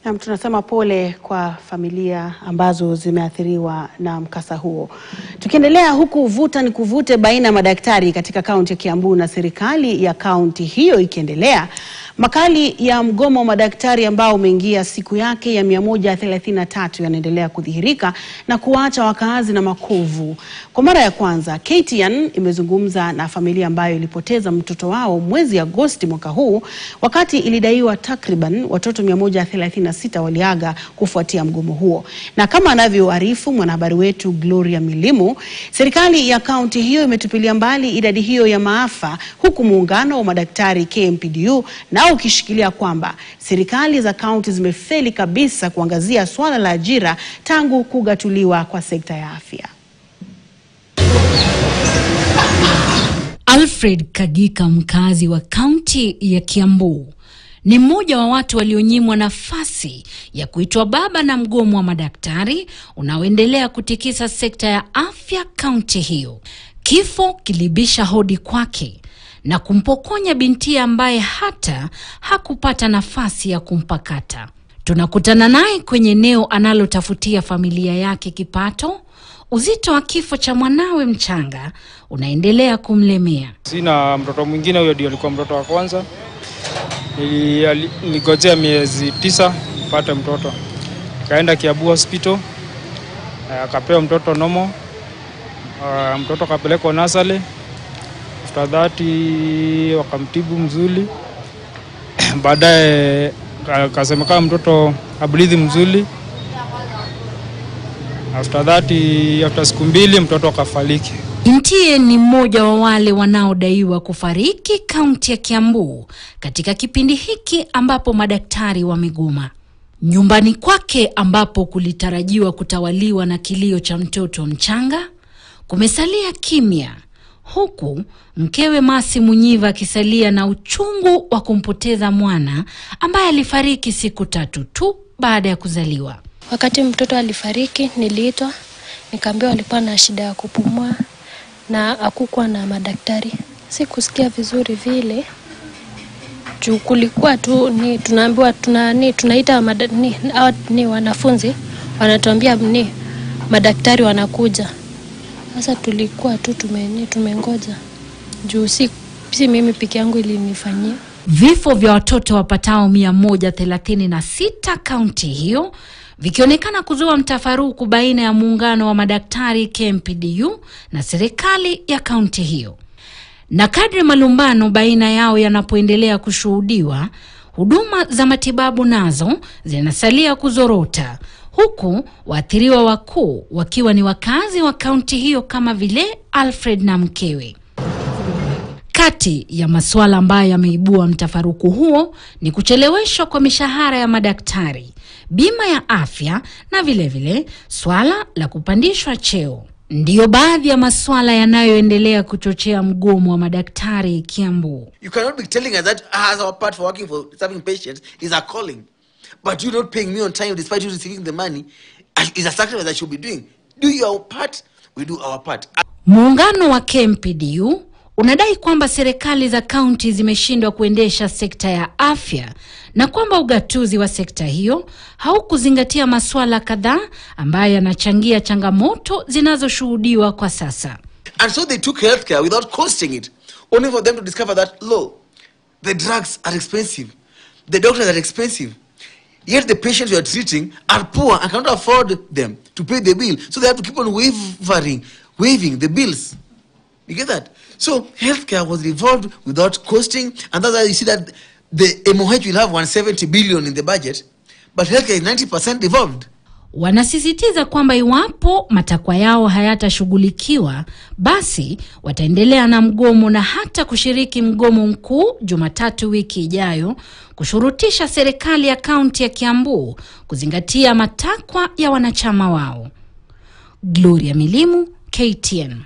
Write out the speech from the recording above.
Na tunasema pole kwa familia ambazo zimeathiriwa na mkasa huo. Tukiendelea huku vuta ni kuvute baina ya madaktari katika kaunti ya Kiambu na serikali ya kaunti hiyo ikiendelea, makali ya mgomo wa madaktari ambao umeingia siku yake ya 133 yanaendelea kudhihirika na kuacha wakazi na makovu. Kwa mara ya kwanza, KTN imezungumza na familia ambayo ilipoteza mtoto wao mwezi Agosti mwaka huu, wakati ilidaiwa takriban watoto 136 waliaga kufuatia mgomo huo. Na kama anavyoarifu mwanahabari wetu Gloria Milimu, serikali ya kaunti hiyo imetupilia mbali idadi hiyo ya maafa, huku muungano wa madaktari KMPDU na ukishikilia kwamba serikali za kaunti zimefeli kabisa kuangazia swala la ajira tangu kugatuliwa kwa sekta ya afya. Alfred Kagika, mkazi wa kaunti ya Kiambu, ni mmoja wa watu walionyimwa nafasi ya kuitwa baba na mgomo wa madaktari unaoendelea kutikisa sekta ya afya kaunti hiyo. Kifo kilibisha hodi kwake na kumpokonya binti ambaye hata hakupata nafasi ya kumpakata. Tunakutana naye kwenye eneo analotafutia familia yake kipato. Uzito wa kifo cha mwanawe mchanga unaendelea kumlemea. Sina mtoto mwingine, huyo ndio alikuwa mtoto wa kwanza. Niligojea miezi 9 kupata mtoto. Kaenda Kiambu Hospital, akapewa mtoto nomo. Mtoto kapelekwa nursery. After that wakamtibu mzuri. Baadaye kasemekana mtoto abreathe mzuri. After siku 2 mtoto akafariki. Bintiye ni mmoja wa wale wanaodaiwa kufariki kaunti ya Kiambu katika kipindi hiki ambapo madaktari wamegoma. Nyumbani kwake ambapo kulitarajiwa kutawaliwa na kilio cha mtoto mchanga, kumesalia kimya, huku mkewe Masi Munyiva akisalia na uchungu wa kumpoteza mwana ambaye alifariki siku 3 tu baada ya kuzaliwa. Wakati mtoto alifariki niliitwa, nikaambiwa alikuwa na shida ya kupumua na hakukuwa na madaktari. Sikusikia vizuri vile. Juu kulikuwa tu tunaambiwa tunaita wanafunzi, wanatuambia madaktari wanakuja. Sasa tulikuwa tu tumengoja. Juu si mimi peke yangu ilinifanyia. Vifo vya watoto wapatao 136 kaunti hiyo vikionekana kuzua mtafaruku baina ya muungano wa madaktari KMPDU na serikali ya kaunti hiyo. Na kadri malumbano baina yao yanapoendelea kushuhudiwa, huduma za matibabu nazo zinasalia kuzorota, huku waathiriwa wakuu wakiwa ni wakazi wa kaunti hiyo kama vile Alfred na mkewe. Kati ya masuala ambayo yameibua mtafaruku huo ni kucheleweshwa kwa mishahara ya madaktari, bima ya afya na vile swala la kupandishwa cheo. Ndiyo baadhi ya masuala yanayoendelea kuchochea mgomo wa madaktari Kiambu. You cannot be telling us that as our part for working for serving patients is a calling, but you not paying me on time despite you receiving the money is a sacrifice that you should be doing. Do your part, we do our part. Muungano wa KMPDU unadai kwamba serikali za kaunti zimeshindwa kuendesha sekta ya afya na kwamba ugatuzi wa sekta hiyo haukuzingatia masuala kadhaa ambayo yanachangia changamoto zinazoshuhudiwa kwa sasa. And so they took healthcare without costing it, only for them to discover that the drugs are expensive, the doctors are expensive, yet the patients you are treating are poor and cannot afford them to pay the bill, so they have to keep on waiving the bills. You get that? So healthcare was revolved without costing, and that's why you see that the MOH will have 170 billion in the budget, but healthcare is 90% devolved. Wanasisitiza kwamba iwapo matakwa yao hayatashughulikiwa, basi wataendelea na mgomo na hata kushiriki mgomo mkuu Jumatatu wiki ijayo, kushurutisha serikali ya kaunti ya Kiambu kuzingatia matakwa ya wanachama wao. Gloria Milimu, KTN.